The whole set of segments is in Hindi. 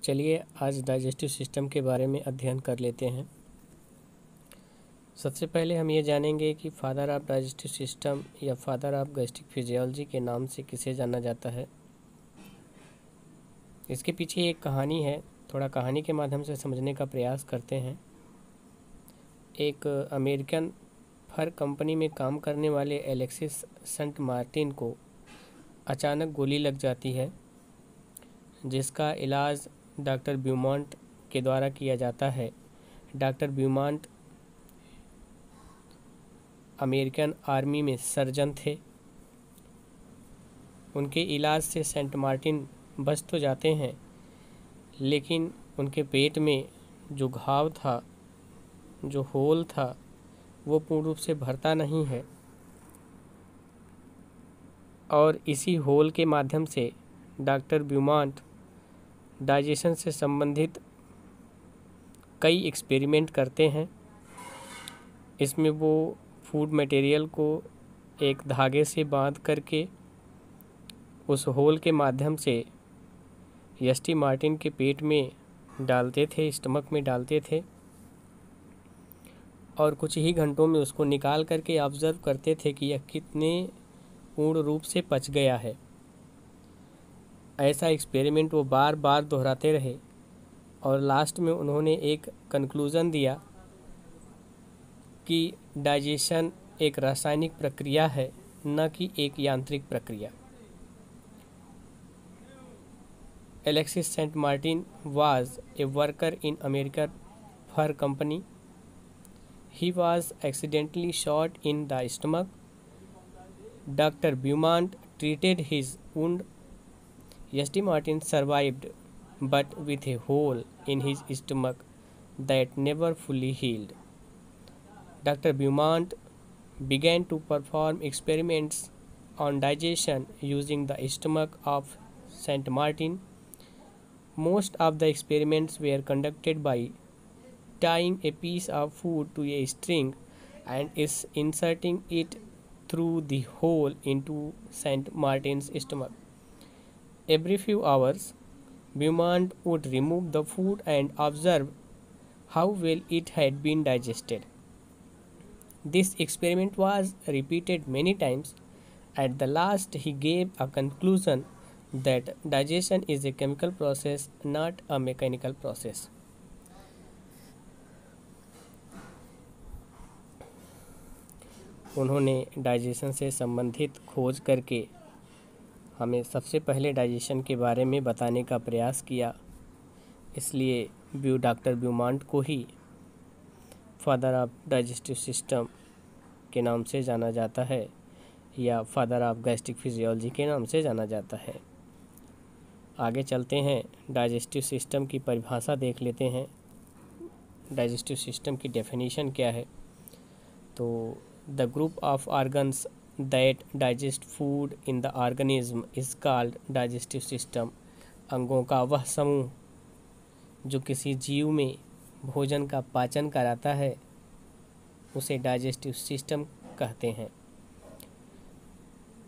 चलिए आज डाइजेस्टिव सिस्टम के बारे में अध्ययन कर लेते हैं। सबसे पहले हम ये जानेंगे कि फादर ऑफ डाइजेस्टिव सिस्टम या फादर ऑफ गैस्ट्रिक फिजियोलॉजी के नाम से किसे जाना जाता है। इसके पीछे एक कहानी है, थोड़ा कहानी के माध्यम से समझने का प्रयास करते हैं। एक अमेरिकन फर कंपनी में काम करने वाले एलेक्सिस सेंट मार्टिन को अचानक गोली लग जाती है, जिसका इलाज डॉक्टर ब्यूमॉन्ट के द्वारा किया जाता है। डॉक्टर ब्यूमॉन्ट अमेरिकन आर्मी में सर्जन थे। उनके इलाज से सेंट मार्टिन बच तो जाते हैं, लेकिन उनके पेट में जो घाव था, जो होल था, वो पूर्ण रूप से भरता नहीं है और इसी होल के माध्यम से डॉक्टर ब्यूमॉन्ट डाइजेशन से संबंधित कई एक्सपेरिमेंट करते हैं। इसमें वो फूड मटेरियल को एक धागे से बांध करके उस होल के माध्यम से एस.टी. मार्टिन के पेट में डालते थे, स्टमक में डालते थे और कुछ ही घंटों में उसको निकाल करके ऑब्जर्व करते थे कि यह कितने पूर्ण रूप से पच गया है। ऐसा एक्सपेरिमेंट वो बार बार दोहराते रहे और लास्ट में उन्होंने एक कंक्लूज़न दिया कि डाइजेशन एक रासायनिक प्रक्रिया है, न कि एक यांत्रिक प्रक्रिया। Alexis Saint Martin was a worker in American fur company. He was accidentally shot in the stomach. Dr. Beaumont treated his wound. S.T. Martin survived, but with a hole in his stomach that never fully healed. Dr. Beaumont began to perform experiments on digestion using the stomach of St. Martin. Most of the experiments were conducted by tying a piece of food to a string and inserting it through the hole into St. Martin's stomach. Every few hours, Beaumont would remove the food and observe how well it had been digested. This experiment was repeated many times. At the last, he gave a conclusion that digestion is a chemical process, not a mechanical process. उन्होंने डाइजेशन से संबंधित खोज करके हमें सबसे पहले डाइजेशन के बारे में बताने का प्रयास किया। इसलिए डॉक्टर ब्यूमॉन्ट को ही फादर ऑफ डाइजेस्टिव सिस्टम के नाम से जाना जाता है या फादर ऑफ गैस्ट्रिक फिजियोलॉजी के नाम से जाना जाता है। आगे चलते हैं, डाइजेस्टिव सिस्टम की परिभाषा देख लेते हैं। डाइजेस्टिव सिस्टम की डेफिनेशन क्या है? तो the group of organs that digest food in the organism is called digestive system. अंगों का वह समूह जो किसी जीव में भोजन का पाचन कराता है, उसे डाइजेस्टिव सिस्टम कहते हैं।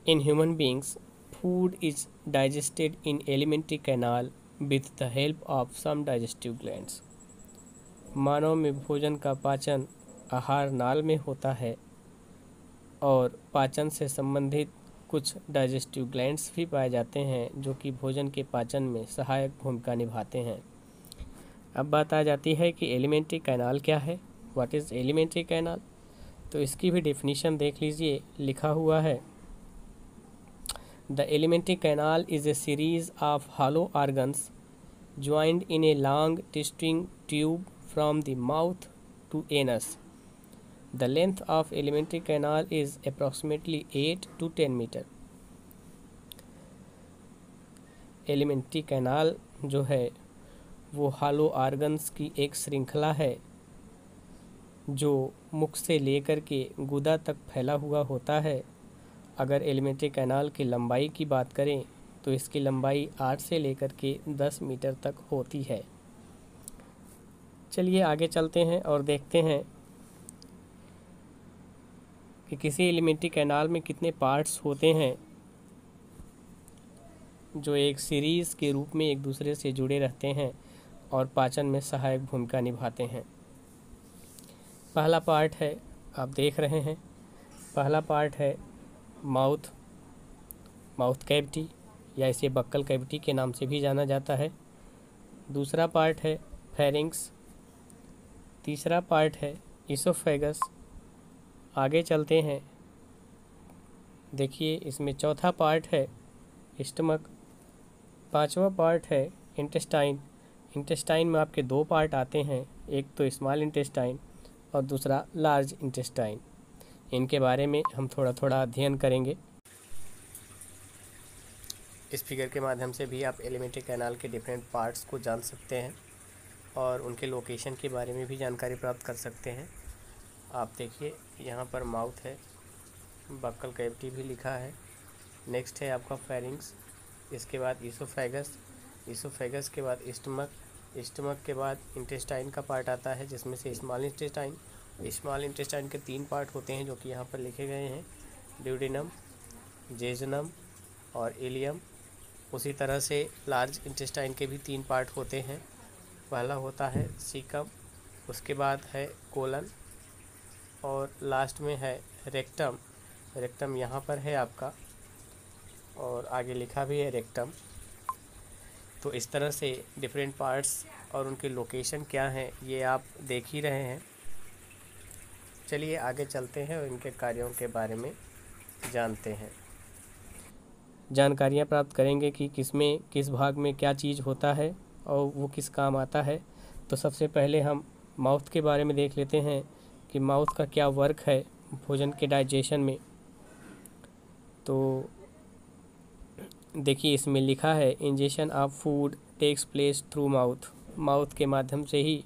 In human beings, food is digested in alimentary canal with the help of some digestive glands. मानव में भोजन का पाचन आहार नाल में होता है और पाचन से संबंधित कुछ डाइजेस्टिव ग्लैंड्स भी पाए जाते हैं जो कि भोजन के पाचन में सहायक भूमिका निभाते हैं। अब बात आ जाती है कि एलिमेंट्री कैनाल क्या है। What is alimentary canal? तो इसकी भी डेफिनेशन देख लीजिए, लिखा हुआ है। The alimentary canal is a series of hollow organs joined in a long twisting tube from the mouth to anus. The length of alimentary canal is approximately 8 to 10 meter. Alimentary canal जो है वो hollow organs की एक श्रृंखला है जो मुख से लेकर के गुदा तक फैला हुआ होता है। अगर एलिमेंट्री कैनाल की लंबाई की बात करें तो इसकी लंबाई 8 से लेकर के 10 मीटर तक होती है। चलिए आगे चलते हैं और देखते हैं कि किसी एलिमेंट्री कैनाल में कितने पार्ट्स होते हैं जो एक सीरीज़ के रूप में एक दूसरे से जुड़े रहते हैं। और पाचन में सहायक भूमिका निभाते हैं। पहला पार्ट है, आप देख रहे हैं, पहला पार्ट है माउथ कैविटी या इसे बक्कल कैविटी के नाम से भी जाना जाता है। दूसरा पार्ट है फेरिंक्स। तीसरा पार्ट है इसोफेगस। आगे चलते हैं, देखिए इसमें चौथा पार्ट है स्टमक। पांचवा पार्ट है इंटेस्टाइन। इंटेस्टाइन में आपके दो पार्ट आते हैं, एक तो स्मॉल इंटेस्टाइन और दूसरा लार्ज इंटेस्टाइन। इनके बारे में हम थोड़ा थोड़ा अध्ययन करेंगे। इस फिगर के माध्यम से भी आप एलिमेंट्री कैनाल के डिफरेंट पार्ट्स को जान सकते हैं और उनके लोकेशन के बारे में भी जानकारी प्राप्त कर सकते हैं। आप देखिए यहाँ पर माउथ है, बक्कल कैविटी भी लिखा है। नेक्स्ट है आपका फेरिंक्स, इसके बाद इसोफेगस, इसोफेगस के बाद स्टमक, स्टमक के बाद इंटेस्टाइन का पार्ट आता है जिसमें से स्मॉल इंटेस्टाइन। स्मॉल इंटेस्टाइन के 3 पार्ट होते हैं जो कि यहाँ पर लिखे गए हैं, ड्यूडेनम, जेजुनम और इलियम। उसी तरह से लार्ज इंटेस्टाइन के भी 3 पार्ट होते हैं। पहला होता है सीकम, उसके बाद है कोलन और लास्ट में है रेक्टम। रेक्टम यहाँ पर है आपका और आगे लिखा भी है रेक्टम। तो इस तरह से डिफरेंट पार्ट्स और उनके लोकेशन क्या हैं ये आप देख ही रहे हैं। चलिए आगे चलते हैं और इनके कार्यों के बारे में जानते हैं, जानकारियाँ प्राप्त करेंगे कि किसमें किस भाग में क्या चीज़ होता है और वो किस काम आता है। तो सबसे पहले हम माउथ के बारे में देख लेते हैं कि माउथ का क्या वर्क है भोजन के डाइजेशन में। तो देखिए इसमें लिखा है ingestion of food takes place through mouth. Mouth के माध्यम से ही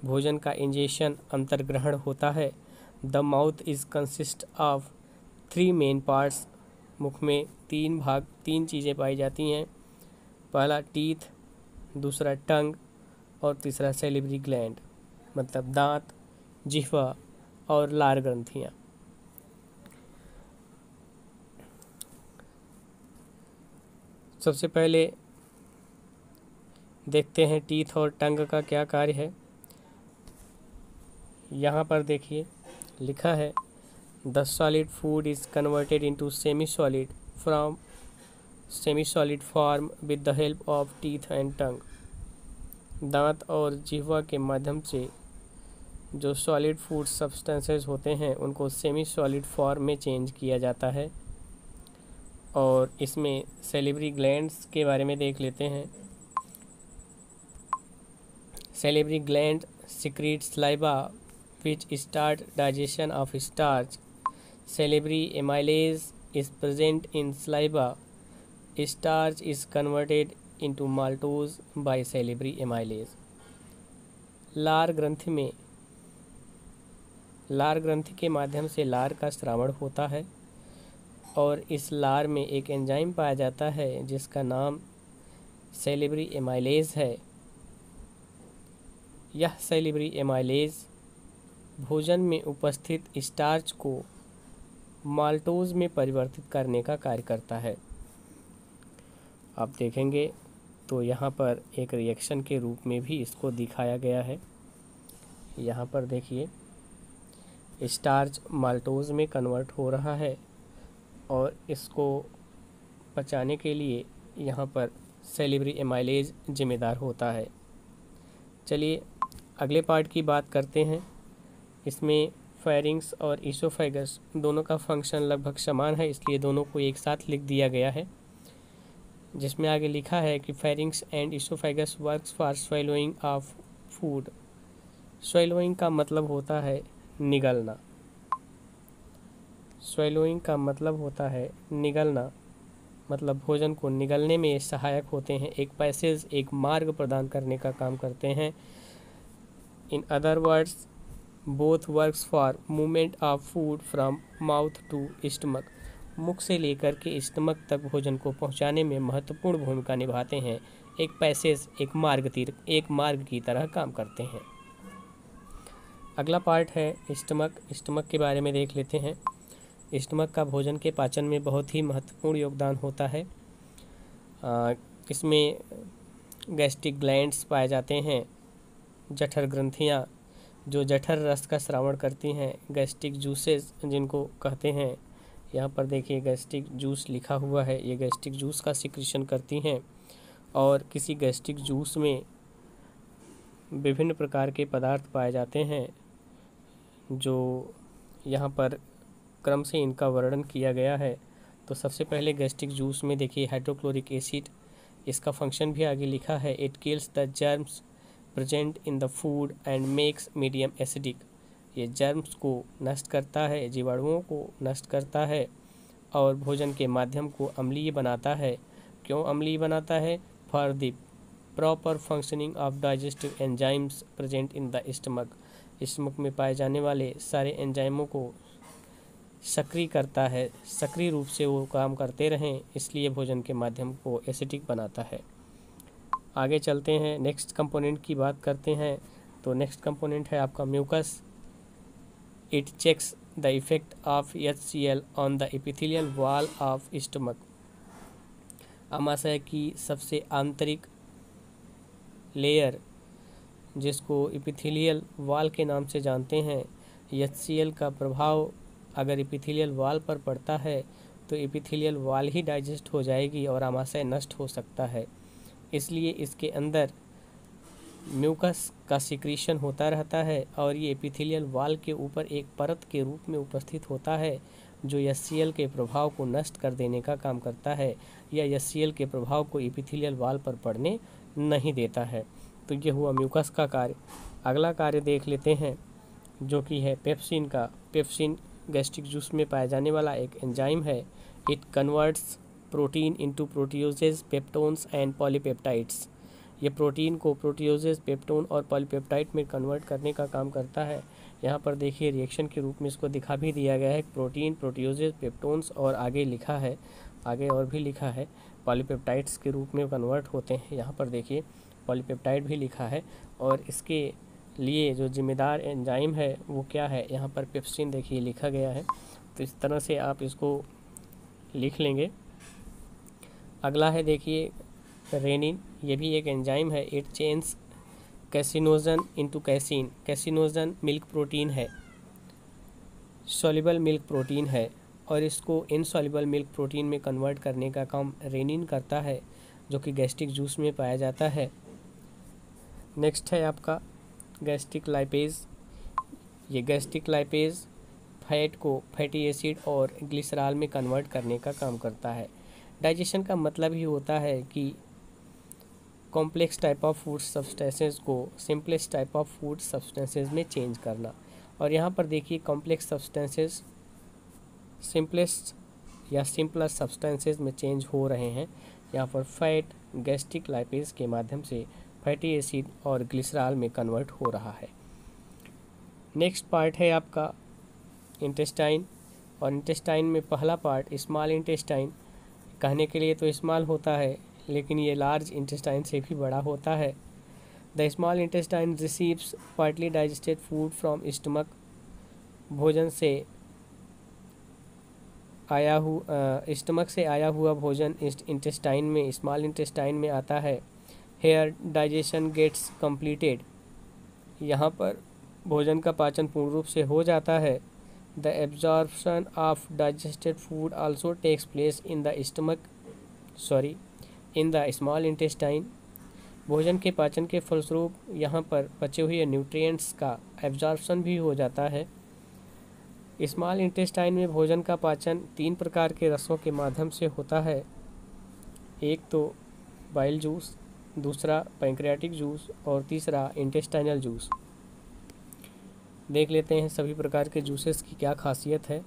भोजन का इंजेशन अंतर्ग्रहण होता है। The mouth is consist of 3 main parts. मुख में 3 चीज़ें पाई जाती हैं। पहला टीथ, दूसरा टंग और तीसरा सैलिवरी ग्लैंड, मतलब दांत, जिह्वा और लार ग्रंथियाँ। सबसे पहले देखते हैं टीथ और टंग का क्या कार्य है। यहाँ पर देखिए लिखा है the solid food is converted into semi solid from semi solid form with the help of teeth and tongue. दांत और जिह्वा के माध्यम से जो सॉलिड फूड सब्सटेंसेस होते हैं उनको सेमी सॉलिड फॉर्म में चेंज किया जाता है। और इसमें सैलिवरी ग्लैंड्स के बारे में देख लेते हैं। Salivary gland secrete saliva which start digestion of starch. Salivary amylase is present in saliva. Starch is converted into maltose by salivary amylase. लार ग्रंथि में, लार ग्रंथि के माध्यम से लार का स्रावण होता है और इस लार में एक एंजाइम पाया जाता है जिसका नाम सैलिवरी एमाइलेज है। यह सैलिवरी एमाइलेज भोजन में उपस्थित स्टार्च को माल्टोज में परिवर्तित करने का कार्य करता है। आप देखेंगे तो यहाँ पर एक रिएक्शन के रूप में भी इसको दिखाया गया है। यहाँ पर देखिए स्टार्च माल्टोज में कन्वर्ट हो रहा है और इसको पचाने के लिए यहाँ पर सैलिवरी एमाइलेज जिम्मेदार होता है। चलिए अगले पार्ट की बात करते हैं। इसमें फेरिंक्स और इसोफेगस दोनों का फंक्शन लगभग समान है, इसलिए दोनों को एक साथ लिख दिया गया है, जिसमें आगे लिखा है कि pharynx and oesophagus works for swallowing of food. Swallowing का मतलब होता है निगलना। स्वेलोइंग का मतलब होता है निगलना, मतलब भोजन को निगलने में सहायक होते हैं, एक पैसेज, एक मार्ग प्रदान करने का काम करते हैं। In other words both works for movement of food from mouth to stomach. मुख से लेकर के स्टमक तक भोजन को पहुंचाने में महत्वपूर्ण भूमिका निभाते हैं। एक पैसेज, एक मार्ग की तरह काम करते हैं। अगला पार्ट है स्टमक। स्टमक के बारे में देख लेते हैं। स्टमक का भोजन के पाचन में बहुत ही महत्वपूर्ण योगदान होता है। इसमें गैस्ट्रिक ग्लैंड्स पाए जाते हैं, जठर ग्रंथियाँ जो जठर रस का स्रावण करती हैं, गैस्ट्रिक जूसेस जिनको कहते हैं, यहाँ पर देखिए गैस्ट्रिक जूस लिखा हुआ है, ये गैस्ट्रिक जूस का सिक्रीशन करती हैं। और किसी गैस्ट्रिक जूस में विभिन्न प्रकार के पदार्थ पाए जाते हैं जो यहाँ पर क्रम से इनका वर्णन किया गया है। तो सबसे पहले गैस्ट्रिक जूस में देखिए हाइड्रोक्लोरिक एसिड, इसका फंक्शन भी आगे लिखा है, it kills the germs present in the food and makes medium acidic. ये जर्म्स को नष्ट करता है, जीवाणुओं को नष्ट करता है और भोजन के माध्यम को अम्लीय बनाता है। क्यों अम्लीय बनाता है? For the proper functioning of digestive enzymes present in the stomach. Stomach में पाए जाने वाले सारे एंजाइमों को सक्रिय करता है, सक्रिय रूप से वो काम करते रहें, इसलिए भोजन के माध्यम को एसिडिक बनाता है। आगे चलते हैं, नेक्स्ट कंपोनेंट की बात करते हैं। तो नेक्स्ट कंपोनेंट है आपका mucus. It checks the effect of HCl on the epithelial wall of stomach. आमाशय की सबसे आंतरिक लेयर जिसको एपिथेलियल वॉल के नाम से जानते हैं, HCl का प्रभाव अगर एपिथेलियल वॉल पर पड़ता है तो एपिथेलियल वॉल ही डाइजेस्ट हो जाएगी और आमाशय नष्ट हो सकता है। इसलिए इसके अंदर म्यूकस का सिक्रीशन होता रहता है और ये एपिथेलियल वॉल के ऊपर एक परत के रूप में उपस्थित होता है जो HCl के प्रभाव को नष्ट कर देने का काम करता है या HCl के प्रभाव को एपिथेलियल वॉल पर पड़ने नहीं देता है। तो ये हुआ म्यूकस का कार्य। अगला कार्य देख लेते हैं जो कि है पेप्सिन का। पेप्सिन गैस्ट्रिक जूस में पाया जाने वाला एक एंजाइम है। It converts protein into proteoses, peptones and polypeptides. ये प्रोटीन को प्रोटियोजेज, पेप्टोन और पॉलीपेप्टाइड में कन्वर्ट करने का काम करता है। यहाँ पर देखिए रिएक्शन के रूप में इसको दिखा भी दिया गया है, प्रोटीन, प्रोटियोजेज, पेप्टोन्स और आगे लिखा है, आगे और भी लिखा है पॉलीपेप्टाइड्स के रूप में कन्वर्ट होते हैं। यहाँ पर देखिए पॉलीपेप्टाइड भी लिखा है और इसके लिए जो जिम्मेदार एंजाइम है वो क्या है, यहाँ पर पेप्सिन देखिए लिखा गया है। तो इस तरह से आप इसको लिख लेंगे। अगला है देखिए रेनिन, ये भी एक एंजाइम है। It change caseinogen into casein. Caseinogen milk protein है, सॉल्युबल मिल्क प्रोटीन है और इसको इनसॉल्युबल मिल्क प्रोटीन में कन्वर्ट करने का काम रेनिन करता है जो कि गैस्ट्रिक जूस में पाया जाता है। नेक्स्ट है आपका गैस्ट्रिक लाइपेज। ये गैस्ट्रिक लाइपेज फैट को फैटी एसिड और ग्लिसरॉल में कन्वर्ट करने का काम करता है। डाइजेशन का मतलब ही होता है कि complex type of food substances को simplest type of food substances में चेंज करना। और यहाँ पर देखिए कॉम्प्लेक्स सब्सटेंसेस सिंपलेस्ट या सिंपलर सब्सटेंसेस में चेंज हो रहे हैं। यहाँ पर फैट गैस्ट्रिक लाइपेज के माध्यम से फैटी एसिड और ग्लिसरॉल में कन्वर्ट हो रहा है। नेक्स्ट पार्ट है आपका इंटेस्टाइन। और इंटेस्टाइन में पहला पार्ट स्मॉल इंटेस्टाइन, कहने के लिए तो स्मॉल होता है लेकिन ये लार्ज इंटेस्टाइन से भी बड़ा होता है। The small intestine receives partly digested food from stomach. भोजन से आया स्टमक से आया हुआ भोजन इंटेस्टाइन में, स्मॉल इंटेस्टाइन में आता है। Here digestion gets completed. यहाँ पर भोजन का पाचन पूर्ण रूप से हो जाता है। The absorption of digested food also takes place in the small intestine. भोजन के पाचन के फलस्वरूप यहाँ पर बचे हुए न्यूट्रिएंट्स का एब्जॉर्प्शन भी हो जाता है। स्मॉल इंटेस्टाइन में भोजन का पाचन 3 प्रकार के रसों के माध्यम से होता है। एक तो बाइल जूस, दूसरा पैंक्रियाटिक जूस और तीसरा इंटेस्टाइनल जूस। देख लेते हैं सभी प्रकार के जूसेस की क्या खासियत है।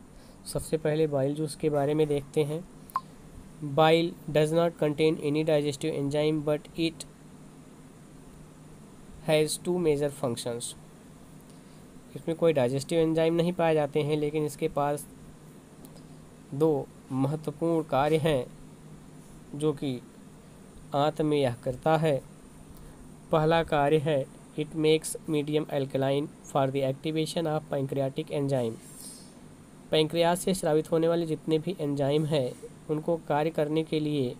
सबसे पहले बाइल जूस के बारे में देखते हैं। Bile does not contain any digestive enzyme but it has 2 major functions. इसमें कोई डाइजेस्टिव एंजाइम नहीं पाए जाते हैं लेकिन इसके पास 2 महत्वपूर्ण कार्य हैं जो कि आंत में यह करता है। पहला कार्य है it makes medium alkaline for the activation of pancreatic enzyme. Pancreas से स्रावित होने वाले जितने भी एंजाइम हैं उनको कार्य करने के लिए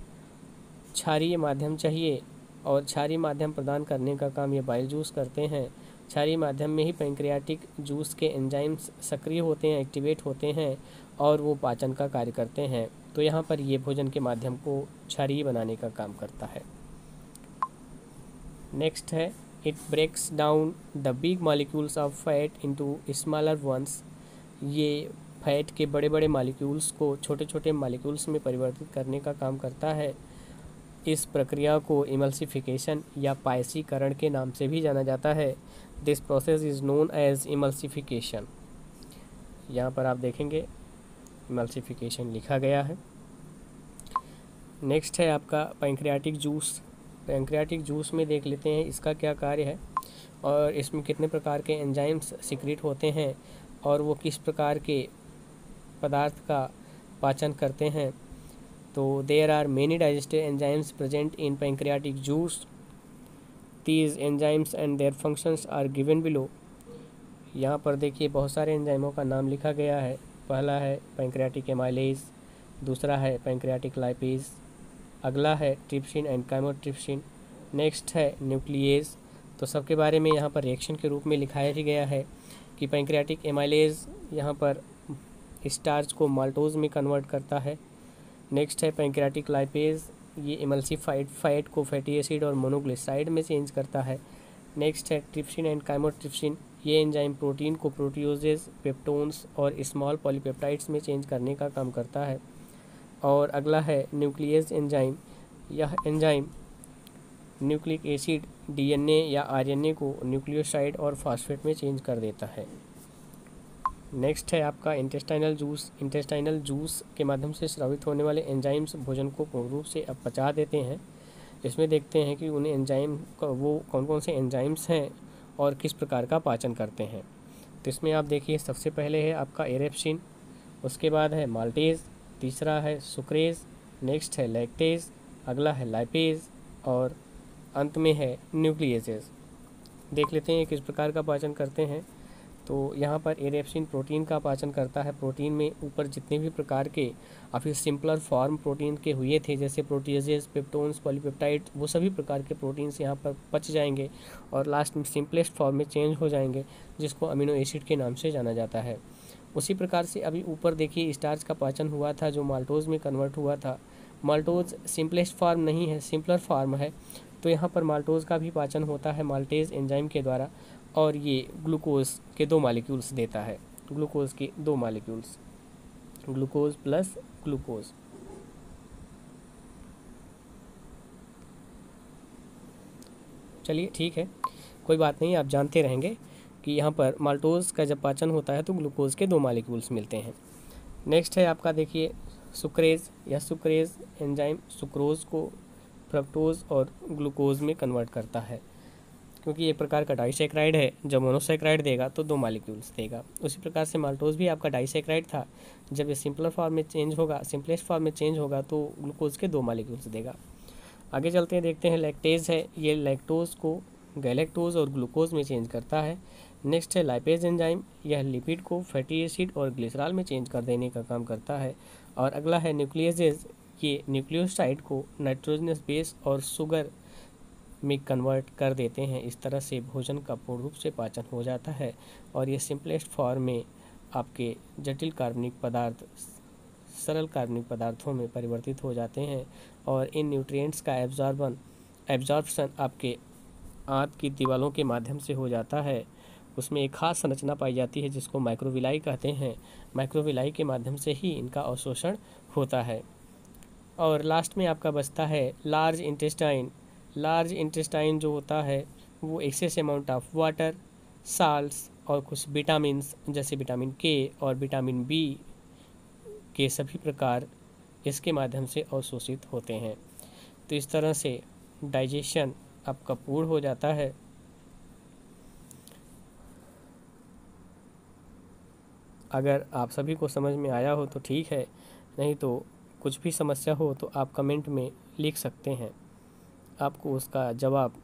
क्षारीय माध्यम चाहिए और क्षारीय माध्यम प्रदान करने का काम ये बाइल जूस करते हैं। क्षारीय माध्यम में ही पैंक्रियाटिक जूस के एंजाइम्स सक्रिय होते हैं, एक्टिवेट होते हैं और वो पाचन का कार्य करते हैं। तो यहाँ पर ये भोजन के माध्यम को क्षारीय बनाने का काम करता है। नेक्स्ट है it breaks down the big molecules of fat into smaller ones. ये फैट के बड़े बड़े मॉलिक्यूल्स को छोटे छोटे मॉलिक्यूल्स में परिवर्तित करने का काम करता है। इस प्रक्रिया को इमल्सिफिकेशन या पायसीकरण के नाम से भी जाना जाता है। This process is known as emulsification. यहाँ पर आप देखेंगे इमल्सिफिकेशन लिखा गया है। नेक्स्ट है आपका पैंक्रियाटिक जूस। पैंक्रियाटिक जूस में देख लेते हैं इसका क्या कार्य है और इसमें कितने प्रकार के एंजाइम्स सिक्रीट होते हैं और वो किस प्रकार के पदार्थ का पाचन करते हैं। तो there are many digestive enzymes present in pancreatic juice. These enzymes and their functions are given below. यहाँ पर देखिए बहुत सारे एंजाइमों का नाम लिखा गया है। पहला है पैंक्रियाटिक एमाइलेज, दूसरा है पैंक्रियाटिक लाइपेज, अगला है ट्रिप्सिन एंड काइमोट्रिप्सिन, नेक्स्ट है न्यूक्लिएज। तो सबके बारे में यहाँ पर रिएक्शन के रूप में लिखाया ही गया है कि पैंक्रियाटिक एमाइलेज यहाँ पर स्टार्च को माल्टोज में कन्वर्ट करता है। नेक्स्ट है पैंक्रियाटिक लाइपेज, ये इमल्सिफाइड फैट को फैटी एसिड और मोनोग्लिसराइड में चेंज करता है। नेक्स्ट है ट्रिप्सिन एंड काइमोट्रिप्सिन, ये एंजाइम प्रोटीन को प्रोटियोजेज, पेप्टोन्स और स्मॉल पॉलीपेप्टाइड्स में चेंज करने का काम करता है। और अगला है न्यूक्लियस एंजाइम, यह एंजाइम न्यूक्लिक एसिड, डीएनए या आरएनए को न्यूक्लियोसाइड और फॉस्फेट में चेंज कर देता है। नेक्स्ट है आपका इंटेस्टाइनल जूस। इंटेस्टाइनल जूस के माध्यम से स्रावित होने वाले एंजाइम्स भोजन को पूर्ण रूप से पचा देते हैं। इसमें देखते हैं कि उन एंजाइम का वो कौन कौन से एंजाइम्स हैं और किस प्रकार का पाचन करते हैं। तो इसमें आप देखिए सबसे पहले है आपका एरेप्सिन, उसके बाद है माल्टेज, तीसरा है सुक्रेज, नेक्स्ट है लैक्टेज, अगला है लाइपेज और अंत में है न्यूक्लियसेस। देख लेते हैं किस प्रकार का पाचन करते हैं। तो यहाँ पर एरेप्सिन प्रोटीन का पाचन करता है। प्रोटीन में ऊपर जितने भी प्रकार के अभी सिंपलर फॉर्म प्रोटीन के हुए थे जैसे प्रोटीजेज, पेप्टोन्स, पॉलीपेप्टाइड, वो सभी प्रकार के प्रोटीन्स यहाँ पर पच जाएंगे और लास्ट में सिंपलेस्ट फॉर्म में चेंज हो जाएंगे जिसको अमीनो एसिड के नाम से जाना जाता है। उसी प्रकार से अभी ऊपर देखिए स्टार्च का पाचन हुआ था जो माल्टोज में कन्वर्ट हुआ था। माल्टोज सिंपलेस्ट फॉर्म नहीं है, सिंपलर फॉर्म है। तो यहाँ पर माल्टोज का भी पाचन होता है माल्टेज एंजाइम के द्वारा और ये ग्लूकोज के 2 मॉलिक्यूल्स देता है। ग्लूकोज के 2 मॉलिक्यूल्स, ग्लूकोज प्लस ग्लूकोज। चलिए ठीक है, कोई बात नहीं, आप जानते रहेंगे कि यहाँ पर माल्टोज का जब पाचन होता है तो ग्लूकोज के 2 मॉलिक्यूल्स मिलते हैं। नेक्स्ट है आपका देखिए सुक्रेज या सुक्रेज एंजाइम सुक्रोज को फ्रक्टोज और ग्लूकोज में कन्वर्ट करता है। क्योंकि एक प्रकार का डाइसैक्राइड है, जब मोनोसैक्राइड देगा तो 2 मॉलिक्यूल्स देगा। उसी प्रकार से माल्टोज भी आपका डाइसैक्राइड था, जब ये सिंपलर फॉर्म में चेंज होगा, सिंपलेस्ट फॉर्म में चेंज होगा तो ग्लूकोज के 2 मॉलिक्यूल्स देगा। आगे चलते हैं, देखते हैं लैक्टेज है, ये लैक्टोज को गैलेक्टोज और ग्लूकोज में चेंज करता है। नेक्स्ट है लाइपेज एंजाइम, यह लिपिड को फैटी एसिड और ग्लिसरॉल में चेंज कर देने का काम करता है। और अगला है न्यूक्लियसेज, ये न्यूक्लियोसाइड को नाइट्रोजनस बेस और शुगर में कन्वर्ट कर देते हैं। इस तरह से भोजन का पूर्ण रूप से पाचन हो जाता है और ये सिंपलेस्ट फॉर्म में आपके जटिल कार्बनिक पदार्थ सरल कार्बनिक पदार्थों में परिवर्तित हो जाते हैं और इन न्यूट्रिएंट्स का एब्जॉर्प्शन आपके आंत की दीवारों के माध्यम से हो जाता है। उसमें एक खास संरचना पाई जाती है जिसको माइक्रोविलाई कहते हैं। माइक्रोविलाई के माध्यम से ही इनका अवशोषण होता है। और लास्ट में आपका बचता है लार्ज इंटेस्टाइन। लार्ज इंटेस्टाइन जो होता है वो excess amount of water, salts और कुछ विटामिन्स जैसे विटामिन के और विटामिन बी के सभी प्रकार इसके माध्यम से अवशोषित होते हैं। तो इस तरह से डाइजेशन आपका पूर्ण हो जाता है। अगर आप सभी को समझ में आया हो तो ठीक है, नहीं तो कुछ भी समस्या हो तो आप कमेंट में लिख सकते हैं, आपको उसका जवाब